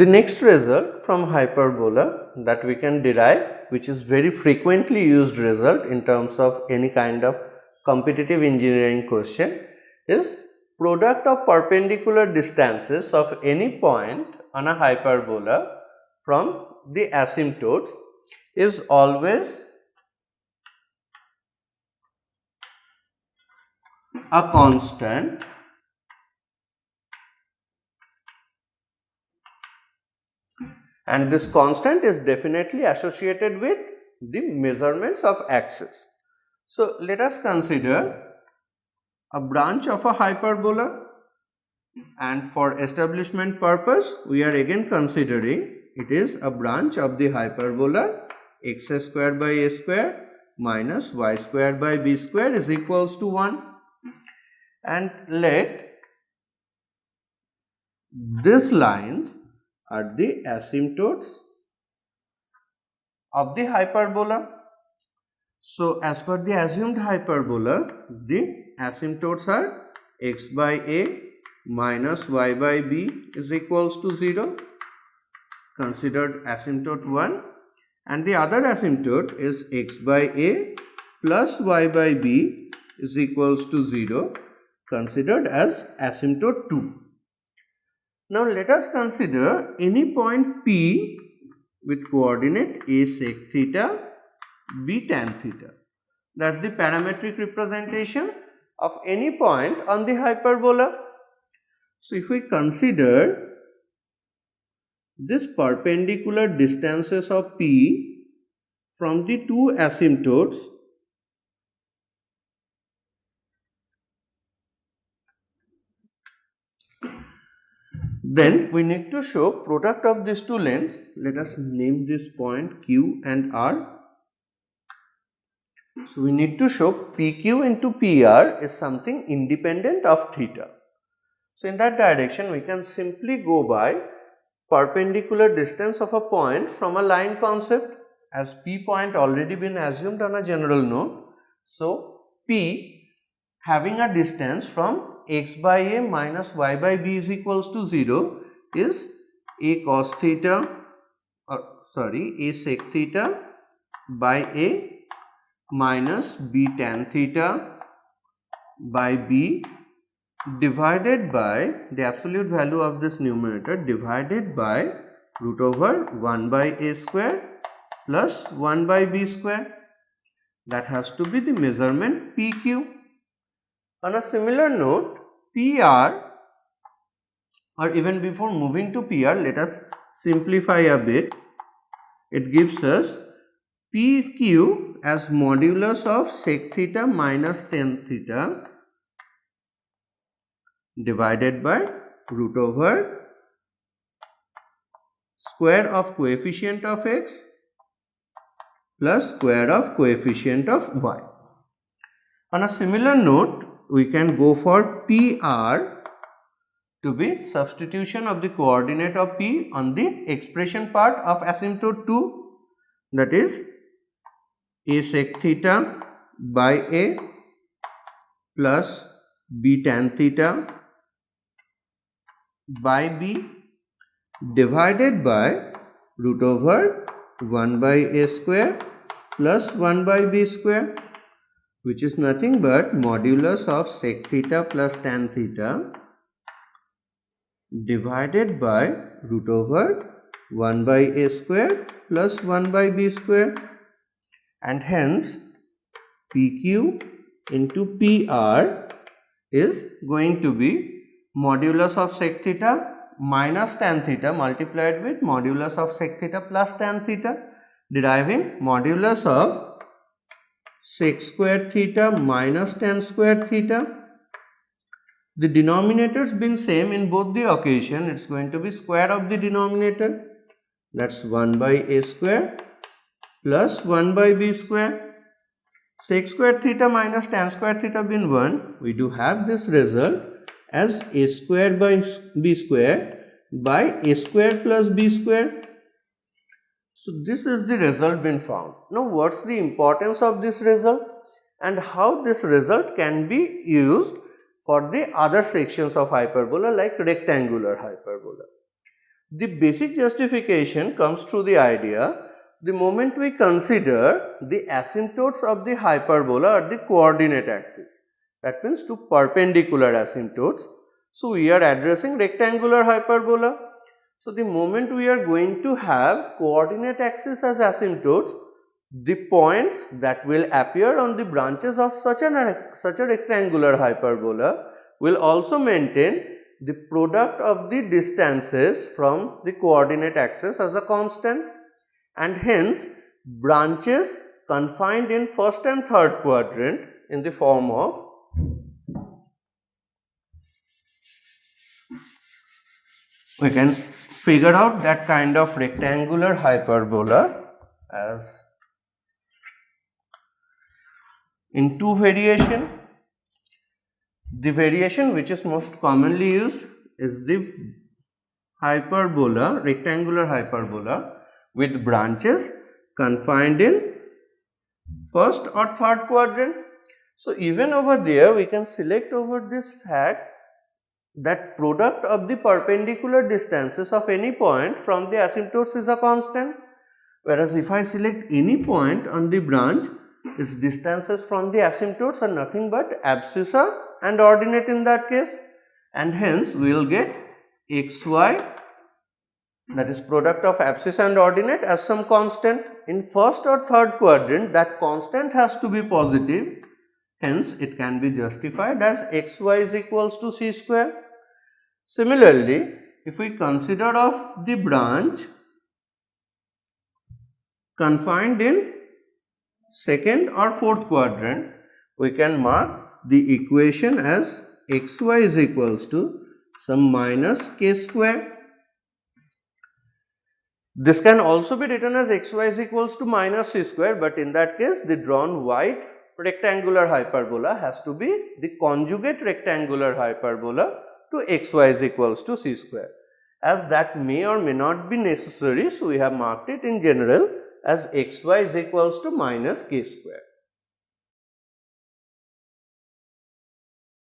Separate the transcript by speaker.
Speaker 1: The next result from hyperbola that we can derive, which is very frequently used result in terms of any kind of competitive engineering question, is product of perpendicular distances of any point on a hyperbola from the asymptotes is always a constant and this constant is definitely associated with the measurements of axis. So, let us consider a branch of a hyperbola, and for establishment purpose we are again considering it is a branch of the hyperbola x square by a square minus y square by b square is equals to 1, and let these lines are the asymptotes of the hyperbola. So, as per the assumed hyperbola, the asymptotes are x by a minus y by b is equals to 0, considered asymptote 1, and the other asymptote is x by a plus y by b is equals to 0, considered as asymptote 2. Now, let us consider any point P with coordinate a sec theta, b tan theta. That is the parametric representation of any point on the hyperbola. So, if we consider this perpendicular distances of P from the two asymptotes, then we need to show product of these two lengths. Let us name this point Q and R. So, we need to show PQ into PR is something independent of theta. So, in that direction we can simply go by perpendicular distance of a point from a line concept, as P point already been assumed on a general note. So, P having a distance from x by a minus y by b is equals to 0 is a cos theta, a sec theta by a minus b tan theta by b divided by the absolute value of this numerator divided by root over 1 by a square plus 1 by b square. That has to be the measurement PQ. On a similar note, PR, or even before moving to PR, let us simplify a bit. It gives us PQ as modulus of sec theta minus tan theta divided by root over square of coefficient of x plus square of coefficient of y. On a similar note, we can go for PR to be substitution of the coordinate of P on the expression part of asymptote 2, that is a sec theta by a plus b tan theta by b divided by root over 1 by a square plus 1 by b square, which is nothing but modulus of sec theta plus tan theta divided by root over 1 by a square plus 1 by b square, and hence PQ into PR is going to be modulus of sec theta minus tan theta multiplied with modulus of sec theta plus tan theta, deriving modulus of sec square theta minus tan square theta. The denominators being same in both the occasion, it is going to be square of the denominator, that is 1 by a square plus 1 by b square. Sec square theta minus tan square theta being 1, we do have this result as a square by b square by a square plus b square. So, this is the result been found. Now, what is the importance of this result and how this result can be used for the other sections of hyperbola like rectangular hyperbola? The basic justification comes through the idea the moment we consider the asymptotes of the hyperbola at the coordinate axis, that means two perpendicular asymptotes. So, we are addressing rectangular hyperbola. So, the moment we are going to have coordinate axis as asymptotes, the points that will appear on the branches of such a rectangular hyperbola will also maintain the product of the distances from the coordinate axis as a constant, and hence branches confined in first and third quadrant in the form of we can figure out that kind of rectangular hyperbola as in two variation. The variation which is most commonly used is the hyperbola, rectangular hyperbola with branches confined in first or third quadrant. So, even over there we can select over this fact that product of the perpendicular distances of any point from the asymptotes is a constant, whereas if I select any point on the branch, its distances from the asymptotes are nothing but abscissa and ordinate in that case, and hence we will get xy, that is product of abscissa and ordinate, as some constant. In first or third quadrant, that constant has to be positive, hence it can be justified as xy is equals to c square. Similarly, if we consider of the branch confined in second or fourth quadrant, we can mark the equation as xy is equals to some minus k square. This can also be written as xy is equals to minus c square, but in that case the drawn white rectangular hyperbola has to be the conjugate rectangular hyperbola to xy is equals to c square. As that may or may not be necessary, so we have marked it in general as xy is equals to minus k square.